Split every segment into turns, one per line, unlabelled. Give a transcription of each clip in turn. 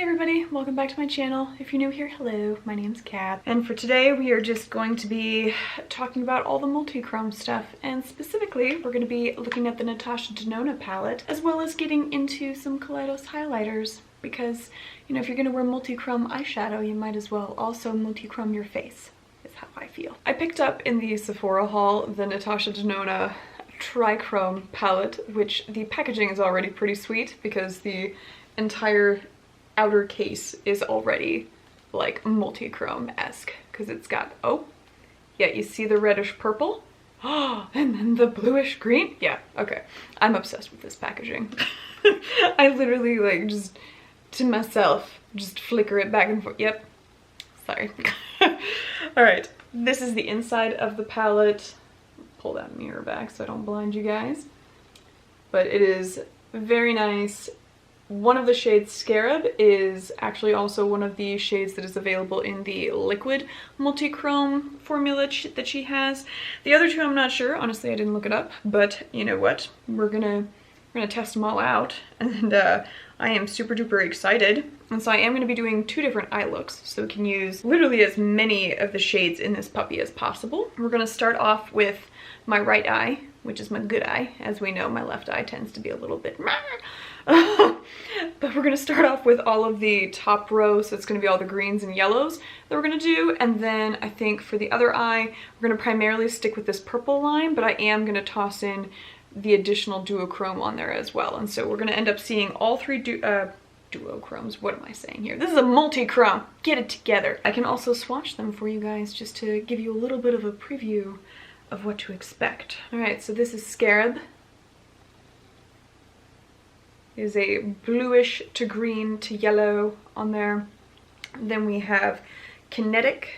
everybody, welcome back to my channel. If you're new here, hello, my name's Kat. And for today we are just going to be talking about all the multichrome stuff, and specifically we're going to be looking at the Natasha Denona palette, as well as getting into some Kaleidos highlighters, because, you know, if you're going to wear multichrome eyeshadow, you might as well also multichrome your face, is how I feel. I picked up in the Sephora haul the Natasha Denona Trichrome palette, which the packaging is already pretty sweet because the entire outer case is already like multichrome-esque, because it's got, oh yeah, you see the reddish purple, oh, and then the bluish green. Yeah, okay, I'm obsessed with this packaging. I literally like just to myself just flicker it back and forth. Yep, sorry. All right, this is the inside of the palette. Pull that mirror back so I don't blind you guys, but it is very nice. One of the shades, Scarab, is actually also one of the shades that is available in the liquid multichrome formula that she has. The other two I'm not sure, honestly I didn't look it up, but you know what, we're gonna test them all out, and I am super duper excited. And so I am going to be doing two different eye looks, so we can use literally as many of the shades in this puppy as possible. We're going to start off with my right eye, which is my good eye. As we know, my left eye tends to be a little bit but we're going to start off with all of the top row, so it's going to be all the greens and yellows that we're going to do. And then I think for the other eye, we're going to primarily stick with this purple line, but I am going to toss in the additional duochrome on there as well. And so we're going to end up seeing all three duochromes. What am I saying here? This is a multichrome. Get it together. I can also swatch them for you guys just to give you a little bit of a preview of what to expect. All right, so this is Scarab. It is a bluish to green to yellow on there. Then we have Kinetic,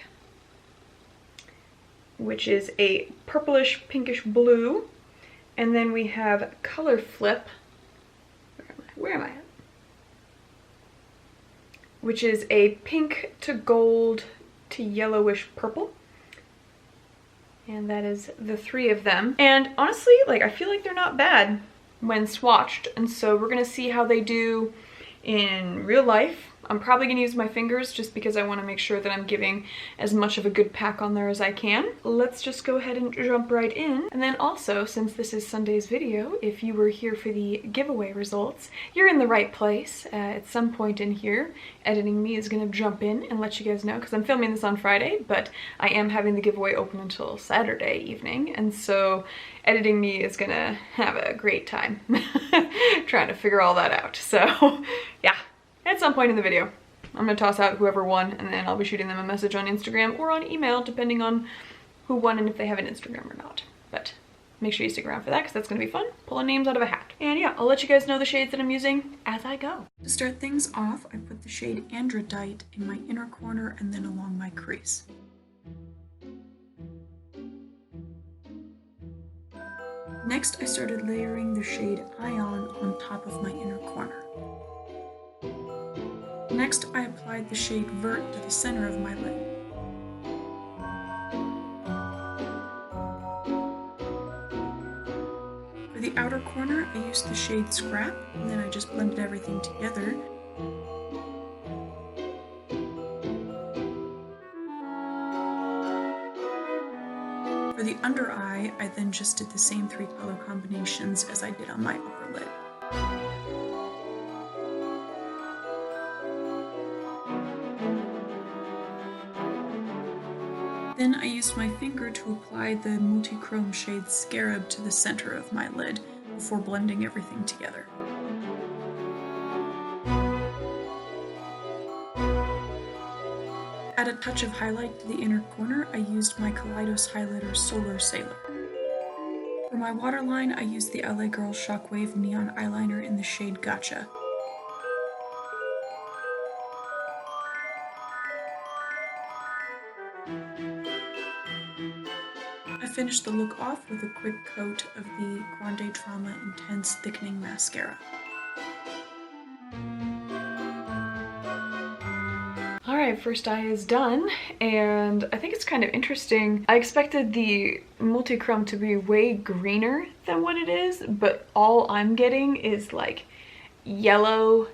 which is a purplish pinkish blue. And then we have Color Flip. Where am I at? Which is a pink to gold to yellowish purple. And that is the three of them. And honestly, like, I feel like they're not bad when swatched. And so we're gonna see how they do in real life. I'm probably gonna use my fingers just because I want to make sure that I'm giving as much of a good pack on there as I can. Let's just go ahead and jump right in. And then also, since this is Sunday's video, if you were here for the giveaway results, you're in the right place. At some point in here, Editing Me is gonna jump in and let you guys know, because I'm filming this on Friday, but I am having the giveaway open until Saturday evening, and so Editing Me is gonna have a great time trying to figure all that out. So yeah, at some point in the video, I'm gonna toss out whoever won, and then I'll be shooting them a message on Instagram or on email, depending on who won and if they have an Instagram or not. But make sure you stick around for that, because that's gonna be fun, pulling names out of a hat. And yeah, I'll let you guys know the shades that I'm using as I go. To start things off, I put the shade Androdite in my inner corner and then along my crease. Next, I started layering the shade Ion on top of my inner corner. Next, I applied the shade Vert to the center of my lid. For the outer corner, I used the shade Scrap, and then I just blended everything together. For the under eye, I then just did the same three color combinations as I did on my upper lid. Then I used my finger to apply the multichrome shade Scarab to the center of my lid before blending everything together. Add a touch of highlight to the inner corner, I used my Kaleidos highlighter Solar Sailor. For my waterline, I used the LA Girl Shockwave Neon Eyeliner in the shade Gotcha. I finished the look off with a quick coat of the Grande Trauma Intense Thickening Mascara. Alright, first eye is done, and I think it's kind of interesting. I expected the multichrome to be way greener than what it is, but all I'm getting is like yellow,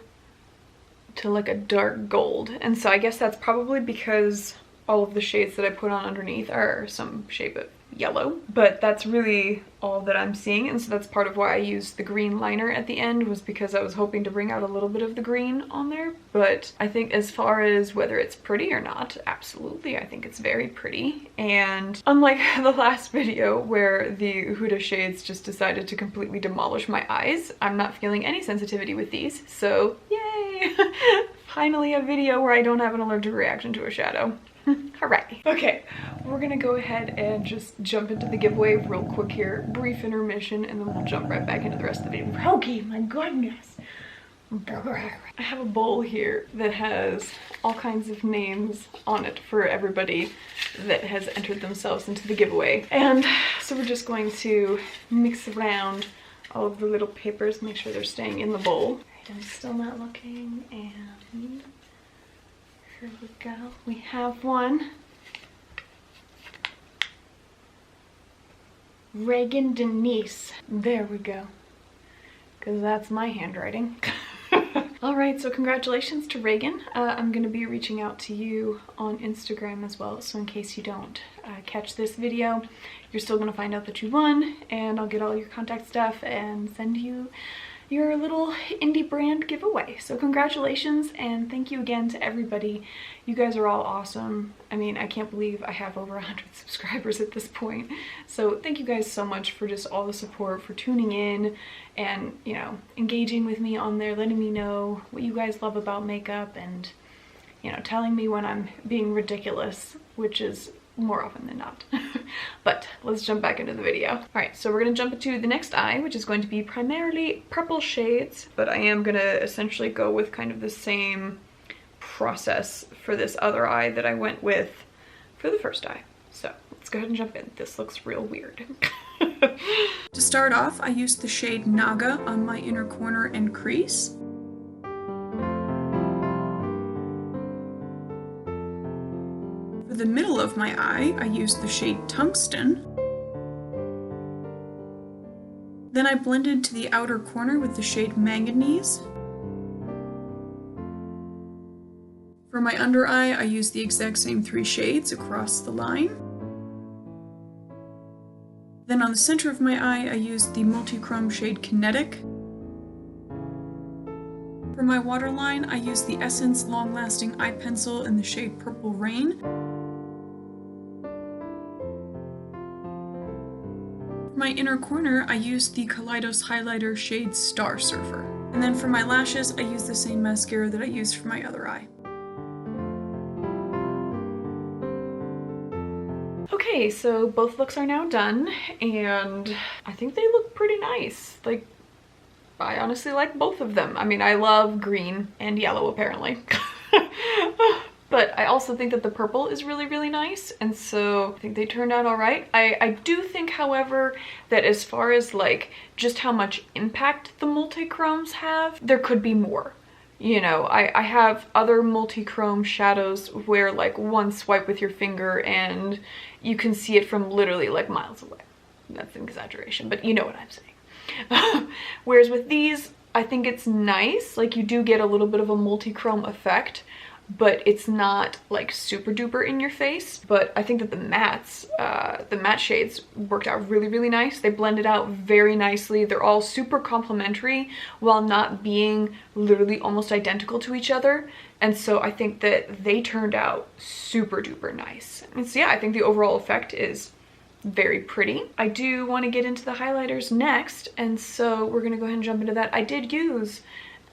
to like a dark gold. And so I guess that's probably because all of the shades that I put on underneath are some shape of yellow, but that's really all that I'm seeing. And so that's part of why I used the green liner at the end, was because I was hoping to bring out a little bit of the green on there. But I think as far as whether it's pretty or not, absolutely, I think it's very pretty. And unlike the last video where the Huda shades just decided to completely demolish my eyes, I'm not feeling any sensitivity with these, so yay! Finally a video where I don't have an allergic reaction to a shadow. Hooray. Okay, we're gonna go ahead and just jump into the giveaway real quick here. Brief intermission, and then we'll jump right back into the rest of the video. Okay, my goodness. I have a bowl here that has all kinds of names on it for everybody that has entered themselves into the giveaway. And so we're just going to mix around all of the little papers, make sure they're staying in the bowl. I'm still not looking, and here we go. We have one. Reagan Denise. There we go. Because that's my handwriting. All right, so congratulations to Reagan. I'm going to be reaching out to you on Instagram as well, so in case you don't catch this video, you're still going to find out that you won, and I'll get all your contact stuff and send you your little indie brand giveaway. So congratulations, and thank you again to everybody. You guys are all awesome. I mean, I can't believe I have over 100 subscribers at this point. So thank you guys so much for just all the support, for tuning in and, you know, engaging with me on there, letting me know what you guys love about makeup, and, you know, telling me when I'm being ridiculous, which is more often than not. But let's jump back into the video. All right, so we're gonna jump into the next eye, which is going to be primarily purple shades, but I am gonna essentially go with kind of the same process for this other eye that I went with for the first eye. So let's go ahead and jump in. This looks real weird. To start off, I used the shade Naga on my inner corner and crease. For the middle of my eye, I used the shade Tungsten. Then I blended to the outer corner with the shade Manganese. For my under eye, I used the exact same 3 shades across the line. Then on the center of my eye, I used the multichrome shade Kinetic. For my waterline, I used the Essence Long Lasting Eye Pencil in the shade Purple Rain. For my inner corner, I used the Kaleidos highlighter shade Star Surfer. And then for my lashes, I used the same mascara that I used for my other eye. Okay, so both looks are now done, and I think they look pretty nice. Like, I honestly like both of them. I mean, I love green and yellow, apparently. But I also think that the purple is really, really nice, and so I think they turned out all right. I do think, however, that as far as like just how much impact the multichromes have, there could be more. You know, I have other multichrome shadows where like one swipe with your finger and you can see it from literally like miles away. That's an exaggeration, but you know what I'm saying. Whereas with these, I think it's nice. Like, you do get a little bit of a multichrome effect, but it's not like super duper in your face. But I think that the matte shades worked out really, really nice. They blended out very nicely. They're all super complementary while not being literally almost identical to each other. And so I think that they turned out super duper nice. And so yeah, I think the overall effect is very pretty. I do want to get into the highlighters next, and so we're gonna go ahead and jump into that. I did use,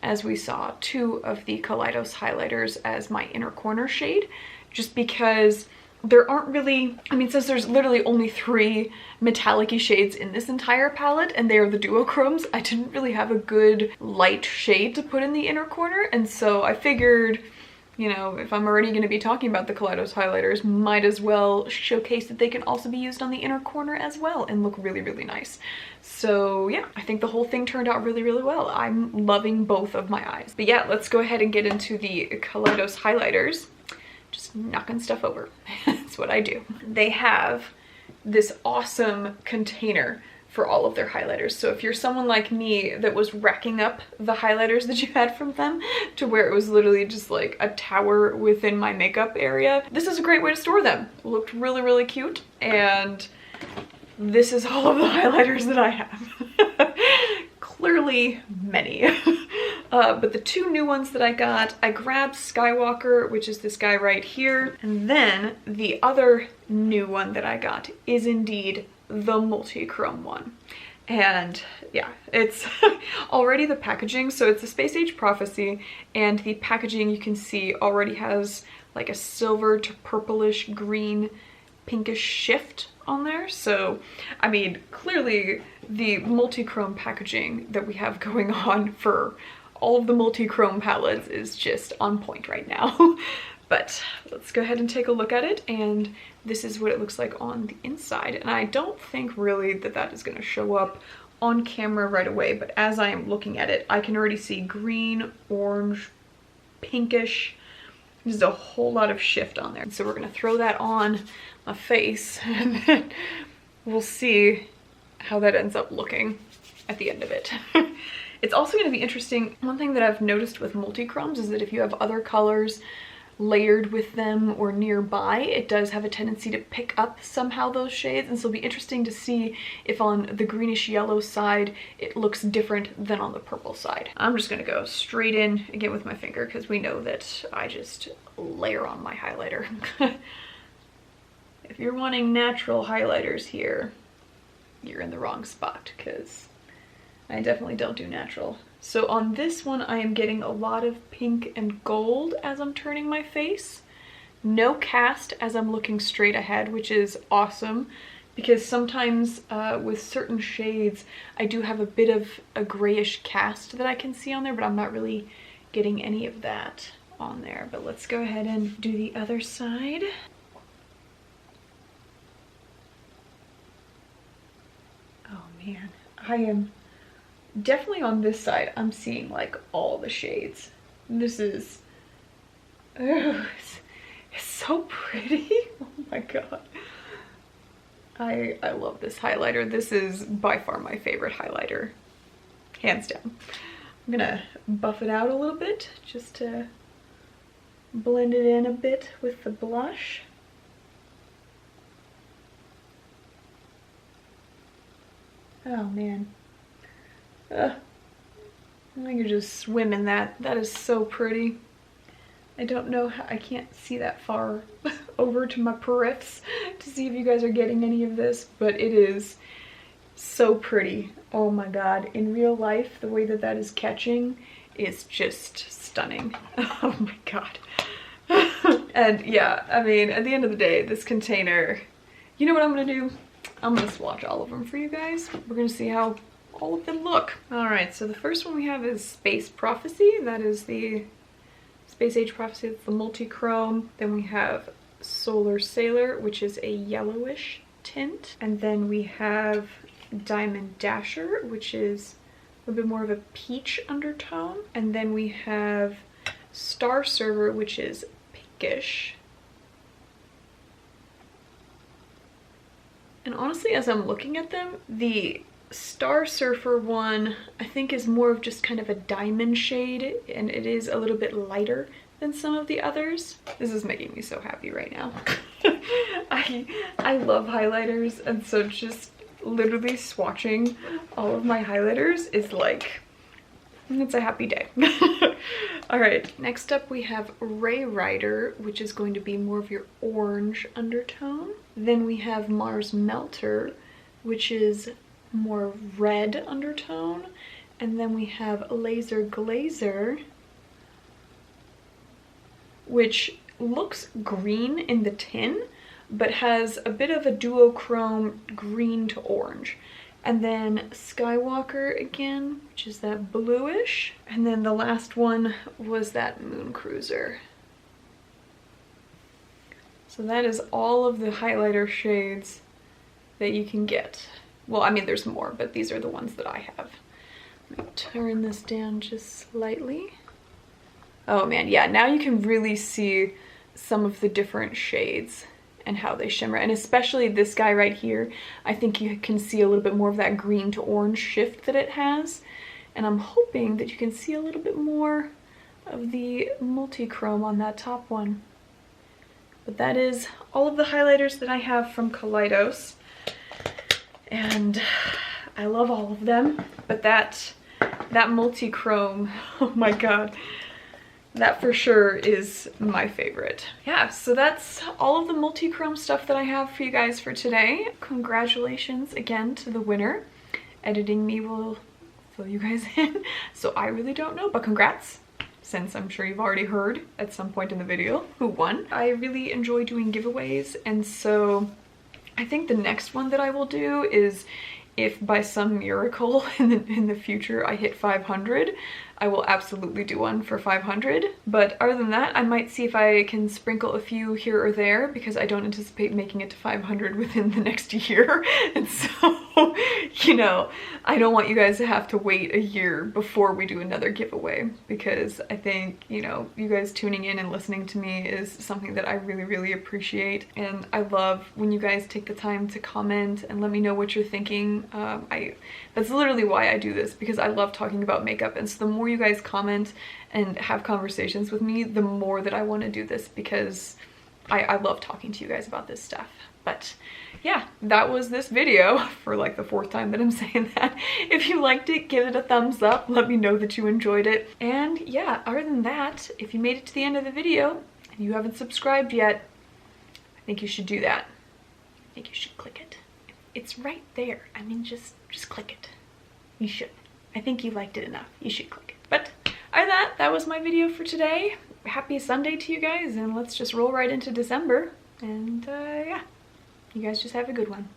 as we saw, 2 of the Kaleidos highlighters as my inner corner shade, just because there aren't really, I mean, since there's literally only 3 metallic-y shades in this entire palette, and they are the duochromes, I didn't really have a good light shade to put in the inner corner, and so I figured, you know, if I'm already going to be talking about the Kaleidos highlighters, might as well showcase that they can also be used on the inner corner as well and look really, really nice. So yeah, I think the whole thing turned out really, really well. I'm loving both of my eyes. But yeah, let's go ahead and get into the Kaleidos highlighters. Just knocking stuff over. That's what I do. They have this awesome container for all of their highlighters. So if you're someone like me that was racking up the highlighters that you had from them to where it was literally just like a tower within my makeup area, this is a great way to store them. It looked really, really cute, and this is all of the highlighters that I have. Clearly many. But the two new ones that I got, I grabbed Skywalker, which is this guy right here, and then the other new one that I got is indeed the multichrome one. And yeah, it's already the packaging, so it's a Space Age Prophecy, and the packaging you can see already has like a silver to purplish green pinkish shift on there. So I mean, clearly the multichrome packaging that we have going on for all of the multichrome palettes is just on point right now. But let's go ahead and take a look at it, and this is what it looks like on the inside. And I don't think really that that is going to show up on camera right away, but as I am looking at it, I can already see green, orange, pinkish. There's a whole lot of shift on there. So we're going to throw that on my face, and then we'll see how that ends up looking at the end of it. It's also going to be interesting. One thing that I've noticed with multichromes is that if you have other colors layered with them or nearby, it does have a tendency to pick up somehow those shades, and so it'll be interesting to see if on the greenish yellow side it looks different than on the purple side. I'm just gonna go straight in again with my finger because we know that I just layer on my highlighter. If you're wanting natural highlighters here, you're in the wrong spot, because I definitely don't do natural. So on this one, I am getting a lot of pink and gold as I'm turning my face. No cast as I'm looking straight ahead, which is awesome, because sometimes with certain shades, I do have a bit of a grayish cast that I can see on there, but I'm not really getting any of that on there. But let's go ahead and do the other side. Oh man, I am definitely on this side, I'm seeing like all the shades. This is, it's so pretty. Oh my god. I love this highlighter. This is by far my favorite highlighter, hands down. I'm gonna buff it out a little bit just to blend it in a bit with the blush. Oh man. I could just swim in that. That is so pretty. I don't know how, I can't see that far over to my periffs to see if you guys are getting any of this, but it is so pretty. Oh my god. In real life, the way that that is catching is just stunning. Oh my god. And yeah, I mean, at the end of the day, this container, you know what I'm gonna do? I'm gonna swatch all of them for you guys. We're gonna see how all of them look. All right, so the first one we have is Space Prophecy. That is the Space Age Prophecy. It's the multichrome. Then we have Solar Sailor, which is a yellowish tint. And then we have Diamond Dasher, which is a little bit more of a peach undertone. And then we have Star Server, which is pinkish. And honestly, as I'm looking at them, the Star Surfer one I think is more of just kind of a diamond shade, and it is a little bit lighter than some of the others. This is making me so happy right now. I love highlighters, and so just literally swatching all of my highlighters is like, it's a happy day. All right, next up we have Ray Rider, which is going to be more of your orange undertone. Then we have Mars Melter, which is more red undertone. And then we have Laser Glazer, which looks green in the tin, but has a bit of a duochrome green to orange. And then Skywalker again, which is that bluish. And then the last one was that Moon Cruiser. So that is all of the highlighter shades that you can get. Well, I mean, there's more, but these are the ones that I have. Let me turn this down just slightly. Oh man, yeah, now you can really see some of the different shades and how they shimmer. And especially this guy right here, I think you can see a little bit more of that green to orange shift that it has. And I'm hoping that you can see a little bit more of the multichrome on that top one. But that is all of the highlighters that I have from Kaleidos. And I love all of them, but that multichrome, oh my god, that for sure is my favorite. Yeah, so that's all of the multichrome stuff that I have for you guys for today. Congratulations again to the winner. Editing me will fill you guys in, so I really don't know, but congrats, since I'm sure you've already heard at some point in the video who won. I really enjoy doing giveaways, and so I think the next one that I will do is, if by some miracle in the future I hit 500, I will absolutely do one for 500. But other than that, I might see if I can sprinkle a few here or there, because I don't anticipate making it to 500 within the next year. And so, you know, I don't want you guys to have to wait a year before we do another giveaway, because I think, you know, you guys tuning in and listening to me is something that I really, really appreciate. And I love when you guys take the time to comment and let me know what you're thinking. That's literally why I do this, because I love talking about makeup, and so the more you guys comment and have conversations with me, the more that I want to do this, because I love talking to you guys about this stuff. But yeah, that was this video for like the 4th time that I'm saying that. If you liked it, give it a thumbs up, let me know that you enjoyed it. And yeah, other than that, if you made it to the end of the video and you haven't subscribed yet, I think you should do that. I think you should click it. It's right there. I mean, just click it. You should. I think you liked it enough. You should click it. But other than that, that was my video for today. Happy Sunday to you guys, and let's just roll right into December. And yeah, you guys just have a good one.